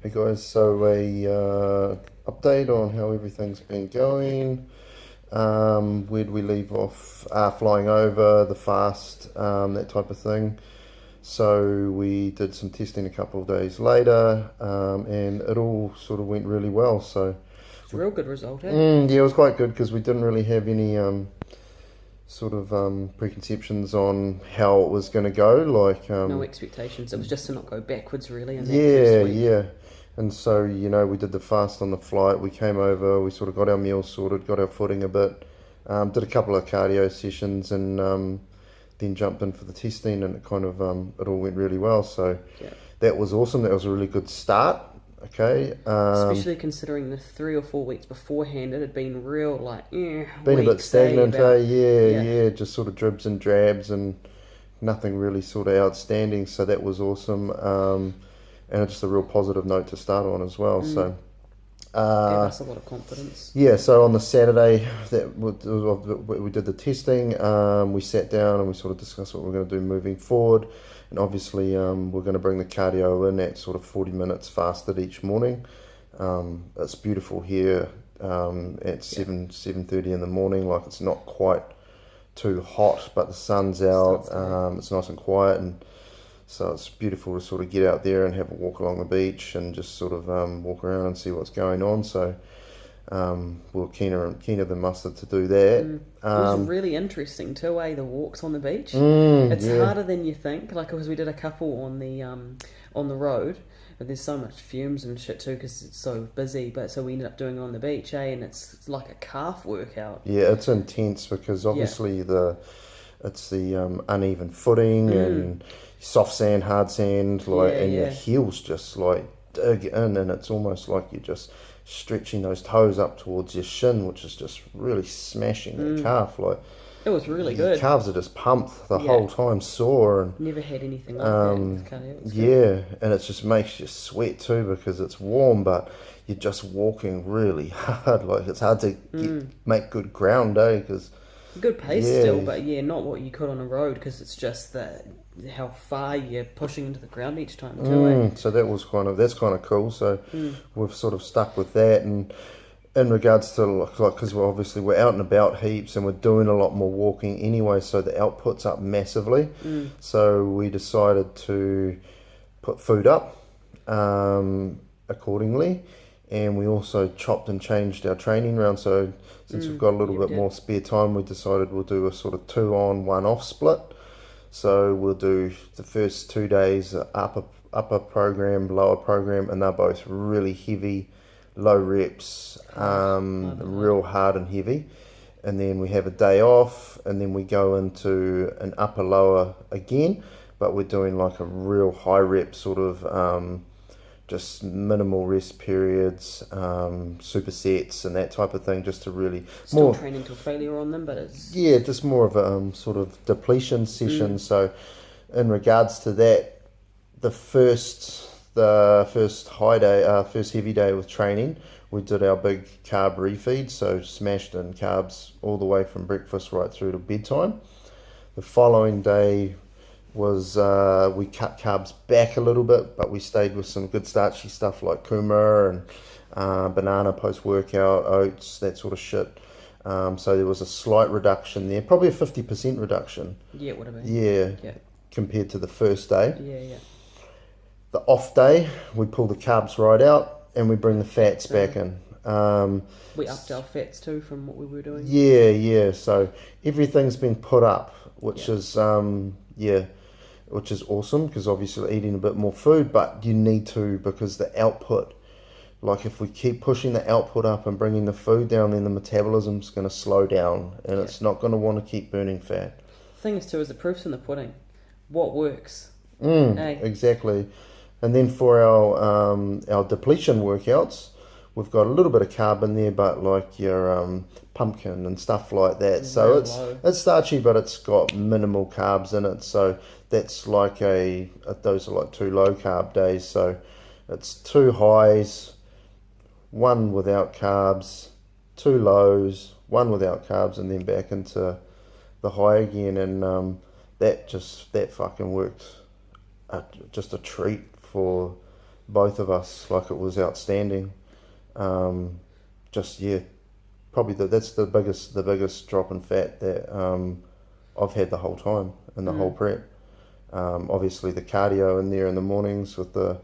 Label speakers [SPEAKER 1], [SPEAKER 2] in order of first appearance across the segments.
[SPEAKER 1] Hey guys, so a update on how everything's been going. Where'd we leave off? Flying over the fast, that type of thing. So we did some testing a couple of days later, and it all sort of went really well. So
[SPEAKER 2] It's a real good result, eh?
[SPEAKER 1] yeah, it was quite good because we didn't really have any sort of preconceptions on how it was going to go. Like
[SPEAKER 2] No expectations. It was just to not go backwards, really, in that first
[SPEAKER 1] yeah,
[SPEAKER 2] week.
[SPEAKER 1] yeah. And so, we did the fast on the flight. We came over, we sort of got our meals sorted, got our footing a bit, did a couple of cardio sessions, and then jumped in for the testing, and it kind of it all went really well. So
[SPEAKER 2] Yeah.
[SPEAKER 1] that was awesome. That was a really good start. Okay,
[SPEAKER 2] Especially considering the 3 or 4 weeks beforehand, it had been real, like,
[SPEAKER 1] been a bit
[SPEAKER 2] weeks, eh?
[SPEAKER 1] stagnant, eh?
[SPEAKER 2] About,
[SPEAKER 1] Yeah,
[SPEAKER 2] yeah.
[SPEAKER 1] yeah, just sort of dribs and drabs, and nothing really sort of outstanding. So that was awesome. And it's just a real positive note to start on as well.
[SPEAKER 2] Mm,
[SPEAKER 1] So,
[SPEAKER 2] gave
[SPEAKER 1] uh,
[SPEAKER 2] us a lot of confidence.
[SPEAKER 1] yeah, so on the Saturday that we did the testing, we sat down and we sort of discussed what we're going to do moving forward. And obviously, we're going to bring the cardio in at sort of 40 minutes fasted each morning. It's beautiful here at
[SPEAKER 2] Yeah.
[SPEAKER 1] 7:30 in the morning. Like it's not quite too hot, but the sun's out.
[SPEAKER 2] Starts to,
[SPEAKER 1] It's nice and quiet, and so it's beautiful to sort of get out there and have a walk along the beach and just sort of walk around and see what's going on. So we're keener than mustard to do that.
[SPEAKER 2] It was really interesting too, eh? The walks on the beach. It's
[SPEAKER 1] Yeah,
[SPEAKER 2] harder than you think, like, because we did a couple on the road, but there's so much fumes and shit too because it's so busy. But so we ended up doing it on the beach, eh? And it's like a calf workout.
[SPEAKER 1] yeah, it's intense because
[SPEAKER 2] Yeah.
[SPEAKER 1] obviously it's the uneven footing and soft sand, hard sand, like,
[SPEAKER 2] Yeah,
[SPEAKER 1] and your
[SPEAKER 2] yeah.
[SPEAKER 1] heels just like dig in, and it's almost like you're just stretching those toes up towards your shin, which is just really smashing that calf. Like
[SPEAKER 2] It was really
[SPEAKER 1] your
[SPEAKER 2] good.
[SPEAKER 1] calves are just pumped the
[SPEAKER 2] Yeah.
[SPEAKER 1] whole time, sore, and
[SPEAKER 2] Never had anything like that with cardio. It was good.
[SPEAKER 1] yeah, and it just makes you sweat too because it's warm, but you're just walking really hard. Like it's hard to make good ground, eh? Because
[SPEAKER 2] Good pace still,
[SPEAKER 1] yeah,
[SPEAKER 2] but yeah, not what you could on a road because it's just how far you're pushing into the ground each time too, eh?
[SPEAKER 1] so that's kind of cool. So we've sort of stuck with that, and in regards to like because we're out and about heaps and we're doing a lot more walking anyway, so the output's up massively. So we decided to put food up accordingly, and we also chopped and changed our training round. So since we've got a little
[SPEAKER 2] Yeah, we
[SPEAKER 1] bit
[SPEAKER 2] did.
[SPEAKER 1] more spare time, we decided we'll do a sort of 2 on 1 off split. So we'll do the first 2 days upper program, lower program, and they're both really heavy, low reps,
[SPEAKER 2] Hard and hard.
[SPEAKER 1] real hard and heavy. And then we have a day off, and then we go into an upper lower again, but we're doing like a real high rep sort of just minimal rest periods, supersets, and that type of thing, just to really
[SPEAKER 2] Still
[SPEAKER 1] more,
[SPEAKER 2] training till failure on them, but it's
[SPEAKER 1] yeah, just more of a sort of depletion session. So, in regards to that, the first high day, first heavy day with training, we did our big carb refeed. So smashed in carbs all the way from breakfast right through to bedtime. The following day was we cut carbs back a little bit, but we stayed with some good starchy stuff like kuma and banana post workout, oats, that sort of shit. So there was a slight reduction there, probably a 50% reduction.
[SPEAKER 2] yeah, it would have been.
[SPEAKER 1] Yeah,
[SPEAKER 2] Yeah,
[SPEAKER 1] compared to the first day.
[SPEAKER 2] yeah, yeah.
[SPEAKER 1] The off day, we pull the carbs right out and we bring the fats
[SPEAKER 2] Fats
[SPEAKER 1] back
[SPEAKER 2] in.
[SPEAKER 1] in. Um,
[SPEAKER 2] We upped our fats too from what we were doing.
[SPEAKER 1] yeah, yeah. So everything's been put up, which
[SPEAKER 2] Yeah,
[SPEAKER 1] is yeah, which is awesome because obviously eating a bit more food, but you need to because the output. Like if we keep pushing the output up and bringing the food down, then the metabolism's going to slow down, and
[SPEAKER 2] yeah.
[SPEAKER 1] it's not going to want to keep burning fat.
[SPEAKER 2] Thing is too is the proof's in the pudding. What works? Hey,
[SPEAKER 1] Exactly. And then for our depletion workouts, we've got a little bit of carb in there, but like your pumpkin and stuff like that. So
[SPEAKER 2] real
[SPEAKER 1] it's
[SPEAKER 2] low.
[SPEAKER 1] it's starchy, but it's got minimal carbs in it. So that's like those are like 2 low carb days. So it's 2 highs, one without carbs, 2 lows, one without carbs, and then back into the high again. And that fucking worked. Just a treat for both of us. Like, it was outstanding. Just yeah, probably that's the biggest drop in fat that I've had the whole time in the whole prep. Obviously the cardio in there in the mornings with the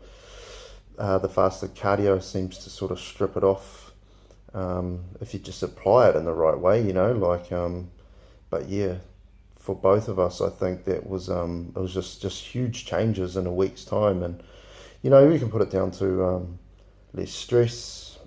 [SPEAKER 1] fasted cardio seems to sort of strip it off if you just apply it in the right way, you know. Like, but yeah, for both of us, I think that was it was just huge changes in a week's time, and you know, we can put it down to less stress,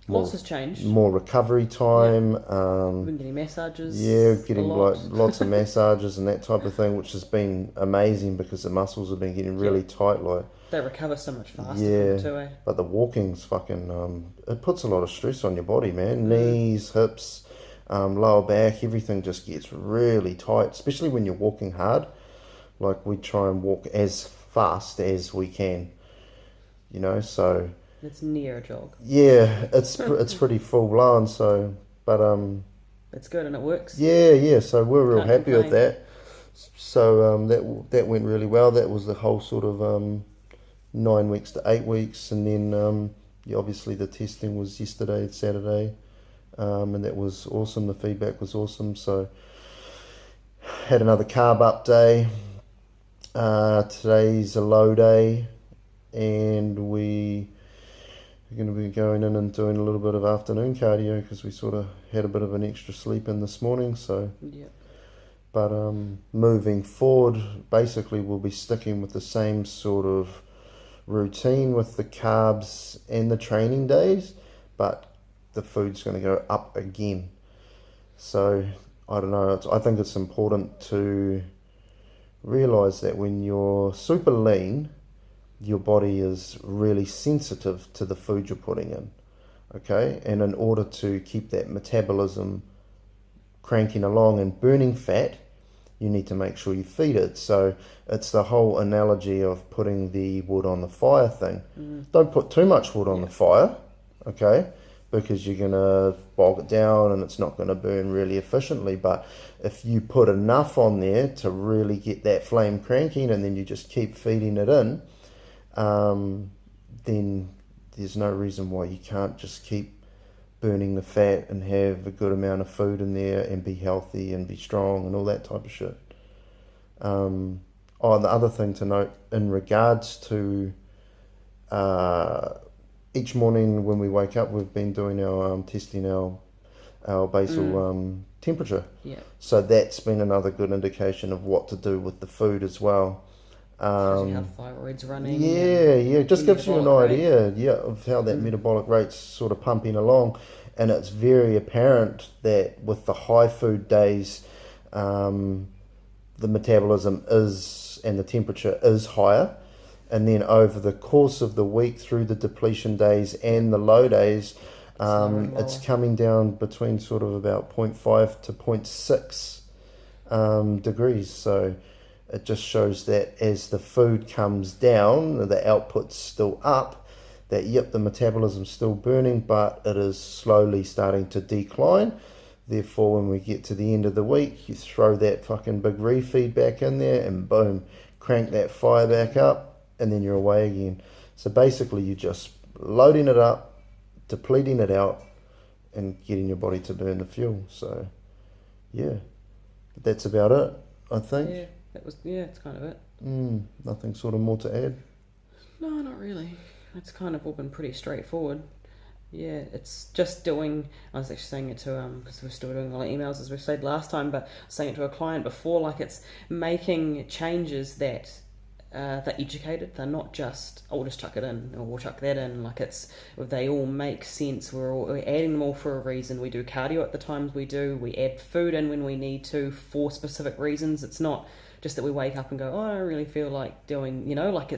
[SPEAKER 2] Lots has changed.
[SPEAKER 1] more recovery time.
[SPEAKER 2] We've been getting massages.
[SPEAKER 1] Yeah, getting
[SPEAKER 2] a lot.
[SPEAKER 1] lots of massages and that type of thing, which has been amazing because the muscles have been getting really tight. Like,
[SPEAKER 2] they recover so much faster
[SPEAKER 1] yeah,
[SPEAKER 2] from it too, eh?
[SPEAKER 1] but the walking's fucking it puts a lot of stress on your body, man. Knees, hips, lower back, everything just gets really tight, especially when you're walking hard. Like, we try and walk as fast as we can, you know, so
[SPEAKER 2] It's near a jog.
[SPEAKER 1] yeah, it's pretty full blown. So, but
[SPEAKER 2] It's good and it works.
[SPEAKER 1] yeah. So we're real
[SPEAKER 2] Can't
[SPEAKER 1] happy with
[SPEAKER 2] complain.
[SPEAKER 1] that. So that went really well. That was the whole sort of 9 weeks to 8 weeks, and then yeah, obviously the testing was yesterday, Saturday, and that was awesome. The feedback was awesome. So had another carb up day. Today's a low day, and we're going to be going in and doing a little bit of afternoon cardio because we sort of had a bit of an extra sleep in this morning. So,
[SPEAKER 2] Yeah.
[SPEAKER 1] but moving forward, basically we'll be sticking with the same sort of routine with the carbs and the training days, but the food's going to go up again. So I don't know. I think it's important to realize that when you're super lean, your body is really sensitive to the food you're putting in, okay? And in order to keep that metabolism cranking along and burning fat, you need to make sure you feed it. So it's the whole analogy of putting the wood on the fire thing. Don't put too much wood on the fire, okay? Because you're going to bog it down and it's not going to burn really efficiently. But if you put enough on there to really get that flame cranking, and then you just keep feeding it in, then there's no reason why you can't just keep burning the fat and have a good amount of food in there and be healthy and be strong and all that type of shit. And the other thing to note in regards to each morning when we wake up, we've been doing our testing our basal temperature.
[SPEAKER 2] Yeah.
[SPEAKER 1] So that's been another good indication of what to do with the food as well.
[SPEAKER 2] Shows you how thyroid's running.
[SPEAKER 1] Yeah, just
[SPEAKER 2] your
[SPEAKER 1] gives you an
[SPEAKER 2] metabolic
[SPEAKER 1] idea, of how that metabolic rate's sort of pumping along, and it's very apparent that with the high food days, the metabolism is and the temperature is higher, and then over the course of the week through the depletion days and the low days, it's coming down between sort of about 0.5 to 0.6 degrees. So it just shows that as the food comes down, the output's still up, that yep, the metabolism's still burning, but it is slowly starting to decline. Therefore, when we get to the end of the week, you throw that fucking big refeed back in there and boom, crank that fire back up, and then you're away again. So basically you're just loading it up, depleting it out, and getting your body to burn the fuel. So yeah, that's about it, I think.
[SPEAKER 2] Yeah, it's kind of it.
[SPEAKER 1] Nothing sort of more to add.
[SPEAKER 2] No, not really. It's kind of all been pretty straightforward. Yeah, it's just doing. I was actually saying it to because we're still doing all the emails as we said last time, but I was saying it to a client before. Like, it's making changes that they're educated. They're not just we'll just chuck it in or we'll chuck that in. Like, they all make sense. We're adding them all for a reason. We do cardio at the times we do. We add food in when we need to for specific reasons. It's not just that we wake up and go, oh, I don't really feel like doing,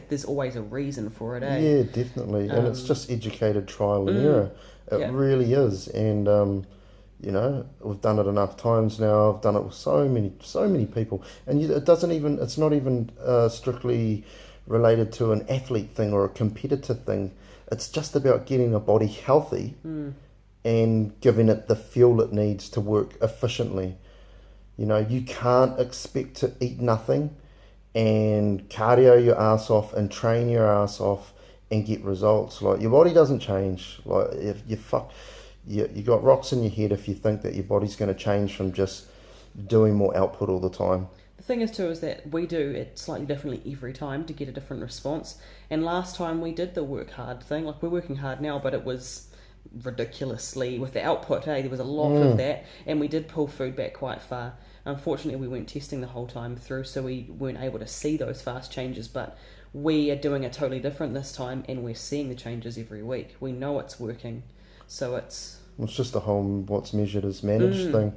[SPEAKER 2] there's always a reason for it, eh?
[SPEAKER 1] Yeah, definitely. And it's just educated trial and error. It really is. And, we've done it enough times now. I've done it with so many people. And it's not even strictly related to an athlete thing or a competitor thing. It's just about getting a body healthy and giving it the fuel it needs to work efficiently. You can't expect to eat nothing and cardio your ass off and train your ass off and get results. Like, your body doesn't change. Like, if you got rocks in your head if you think that your body's going to change from just doing more output all the time.
[SPEAKER 2] The thing is too is that we do it slightly differently every time to get a different response. And last time we did the work hard thing. Like, we're working hard now, but it was ridiculously with the output. Hey, there was a lot of that, and we did pull food back quite far. Unfortunately, we weren't testing the whole time through, so we weren't able to see those fast changes. But we are doing it totally different this time, and we're seeing the changes every week. We know it's working, so it's
[SPEAKER 1] just the whole what's measured is managed thing.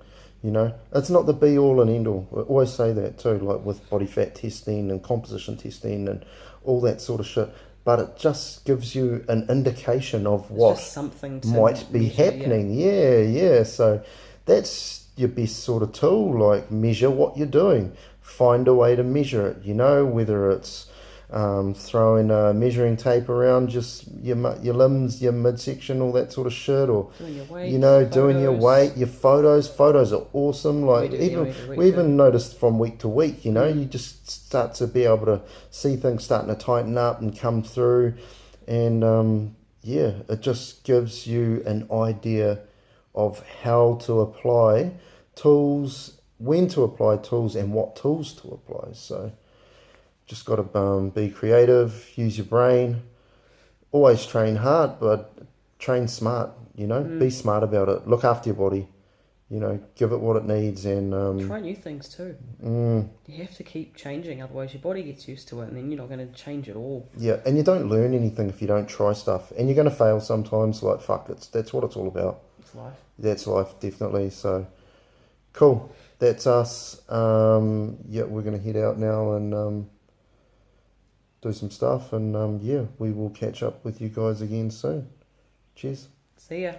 [SPEAKER 1] It's not the be all and end all. I always say that too, like with body fat testing and composition testing and all that sort of shit. But it just gives you an indication of what
[SPEAKER 2] just something to
[SPEAKER 1] might be
[SPEAKER 2] measure,
[SPEAKER 1] happening. Yeah. So that's your best sort of tool. Like, measure what you're doing. Find a way to measure it. Whether it's throwing a measuring tape around just your limbs, your midsection, all that sort of shit, or
[SPEAKER 2] doing your weight,
[SPEAKER 1] doing your weight, your photos. Photos are awesome. Like, we even noticed from week to week, you just start to be able to see things starting to tighten up and come through, and it just gives you an idea of how to apply tools, when to apply tools, and what tools to apply. So just got to be creative, use your brain, always train hard, but train smart, be smart about it, look after your body, give it what it needs, and
[SPEAKER 2] try new things too. You have to keep changing, otherwise your body gets used to it and then you're not going to change it all.
[SPEAKER 1] Yeah, and you don't learn anything if you don't try stuff, and you're going to fail sometimes. Like, fuck, that's what it's all about.
[SPEAKER 2] It's life.
[SPEAKER 1] That's life, definitely. So cool, that's us. We're going to head out now and do some stuff, and we will catch up with you guys again soon. Cheers.
[SPEAKER 2] See ya.